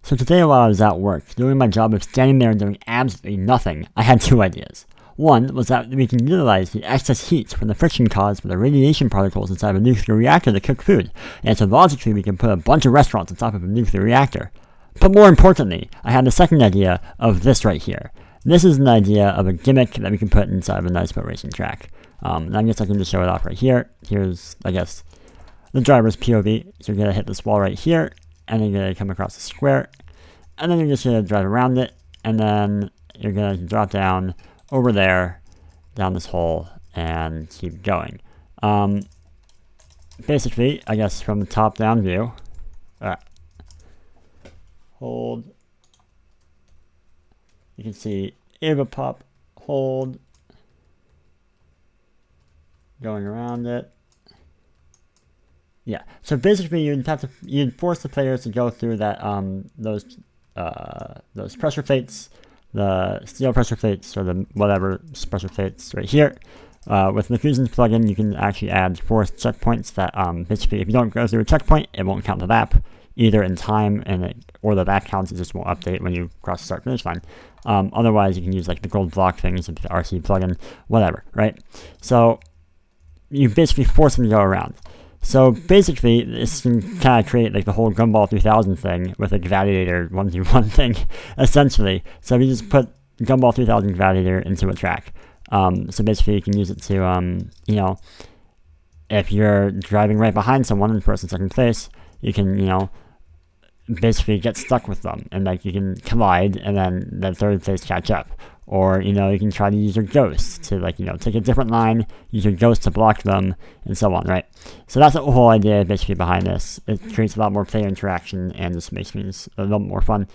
So today while I was at work, doing my job of standing there and doing absolutely nothing, I had two ideas. One was that we can utilize the excess heat from the friction caused by the radiation particles inside of a nuclear reactor to cook food, and so logically we can put a bunch of restaurants on top of a nuclear reactor. But more importantly, I had the second idea of this right here. This is an idea of a gimmick that we can put inside of a nice boat racing track. And I guess I can just show it off right here. Here's, I guess, the driver's POV. So you're going to hit this wall right here, and then you're going to come across the square, and then you're just going to drive around it, and then you're going to drop down over there, down this hole, and keep going. Basically, I guess from the top-down view, hold, you can see Pop, hold, going around it. Yeah, so basically you'd force the players to go through that those pressure plates, the steel pressure plates or the whatever pressure plates right here. With Makkuusen's plugin, you can actually add forced checkpoints that basically if you don't go through a checkpoint, it won't count the lap either in time or the lap counts, it just won't update when you cross the start finish line. Otherwise, you can use like the gold block things with the RC plugin, whatever, right? So you basically force them to go around. So basically, this can kind of create like the whole Gumball 3000 thing with a Gladiator 1v1 thing, essentially. So we just put Gumball 3000 Gladiator into a track. So basically, you can use it to, you know, if you're driving right behind someone in first and second place, you can, you know, basically get stuck with them, and like you can collide, and then the third place catch up. Or, you know, you can try to use your ghost to, like, you know, take a different line, use your ghost to block them, and so on, right? So that's the whole idea basically behind this. It creates a lot more player interaction and just makes things a little more fun.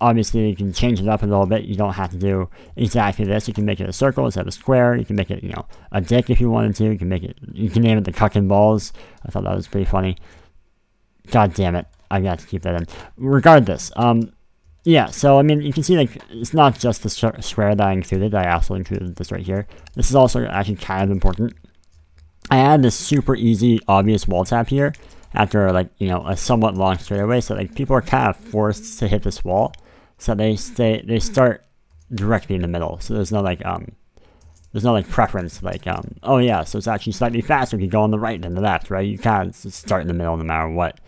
Obviously, you can change it up a little bit. You don't have to do exactly this. You can make it a circle instead of a square. You can make it, you know, a dick if you wanted to. You can name it the Cuck and Balls. I thought that was pretty funny. God damn it. I got to keep that in. Regardless, yeah, so I mean, you can see like it's not just the square that I included. I also included this right here. This is also actually kind of important. I added this super easy, obvious wall tap here after like, you know, a somewhat long straightaway. So like people are kind of forced to hit this wall, so they start directly in the middle. So there's no like preference like oh yeah, so it's actually slightly faster if you go on the right than the left, right? You kind of start in the middle no matter what.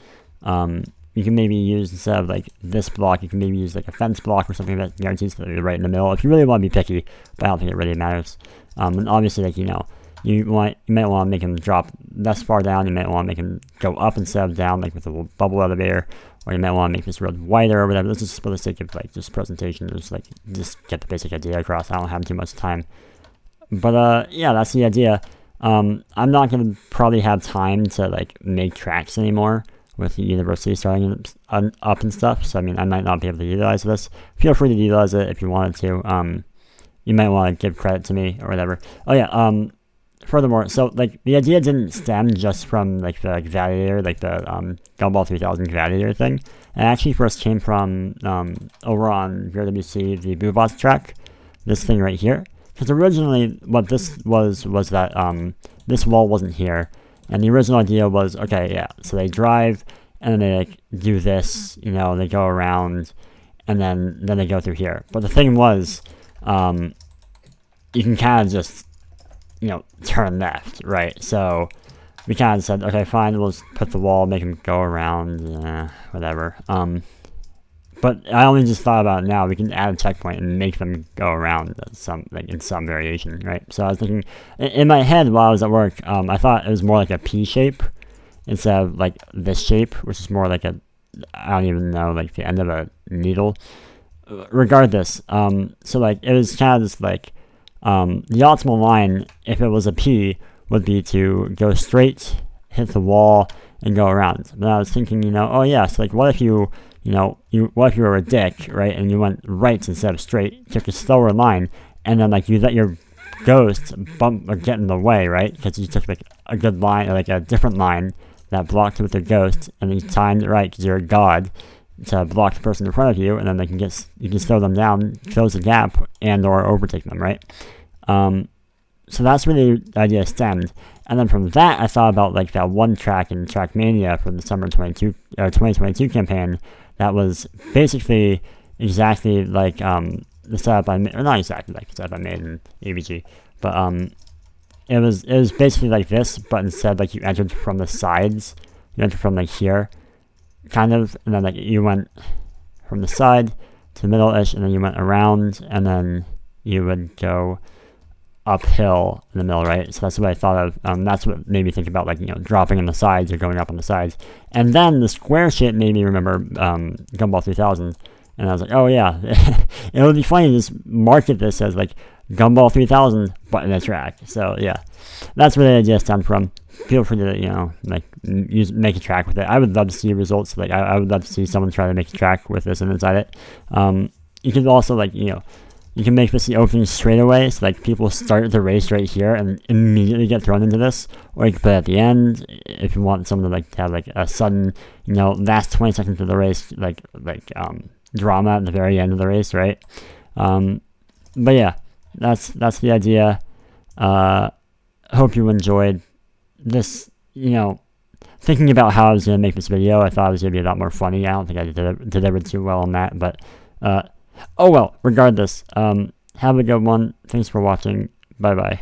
You can maybe use, instead of like this block, you can maybe use like a fence block or something that guarantees that you're right in the middle if you really want to be picky, but I don't think it really matters. And obviously, like, you know, you might want to make them drop less far down, you might want to make them go up instead of down, like with a little bubble elevator, or you might want to make this road wider or whatever. This is for the sake of like just presentation, just get the basic idea across. I don't have too much time. But yeah, that's the idea. I'm not going to probably have time to like make tracks anymore with the university starting up and stuff, so I mean, I might not be able to utilize this. Feel free to utilize it if you wanted to. You might want to give credit to me or whatever. Oh yeah, furthermore, so like the idea didn't stem just from like the Gladiator, like the Gumball 3000 Gladiator thing. It actually first came from over on VRWC, the Boobots track, this thing right here. Because originally what this was that this wall wasn't here. And the original idea was, okay, yeah, so they drive, and then they like do this, you know, they go around, and then they go through here. But the thing was, you can kind of just, you know, turn left, right? So we kind of said, okay, fine, we'll just put the wall, make them go around, whatever. But I only just thought about it now. We can add a checkpoint and make them go around in some variation, right? So I was thinking, in my head while I was at work, I thought it was more like a P shape instead of like this shape, which is more like I don't even know, like the end of a needle. Regardless, so like it was kind of just like the optimal line, if it was a P, would be to go straight, hit the wall, and go around. But I was thinking, you know, oh yeah, so like what if you what if you were a dick, right, and you went right instead of straight, took a slower line, and then like you let your ghost bump or get in the way, right, because you took like a good line, or like a different line that blocked with your ghost, and then you timed it right because you're a god to block the person in front of you, and then you can slow them down, close the gap, and or overtake them, right? So that's where the idea stemmed. And then from that, I thought about like that one track in Trackmania from the summer 2022 campaign that was basically exactly like the setup I made, or not exactly like the setup I made in ABG, but it was basically like this, but instead like you entered from the sides, you entered from like here, kind of, and then like you went from the side to the middle-ish, and then you went around, and then you would go uphill in the middle, right? So that's what I thought of. That's what made me think about like, dropping on the sides or going up on the sides. And then the square shit made me remember Gumball 3000. And I was like, oh yeah, it would be funny to just market this as like Gumball 3000, but in a track. So yeah, that's where the idea stemmed from. Feel free to, make a track with it. I would love to see results. Like I would love to see someone try to make a track with this and inside it. You can also you can make this the opening straight away, so like people start the race right here and immediately get thrown into this, or you can put it at the end if you want someone to have like a sudden, last 20 seconds of the race, drama at the very end of the race, right? But yeah, that's the idea. Hope you enjoyed this. Thinking about how I was gonna make this video, I thought it was gonna be a lot more funny. I don't think I delivered too well on that, but oh well, regardless, have a good one. Thanks for watching. Bye bye.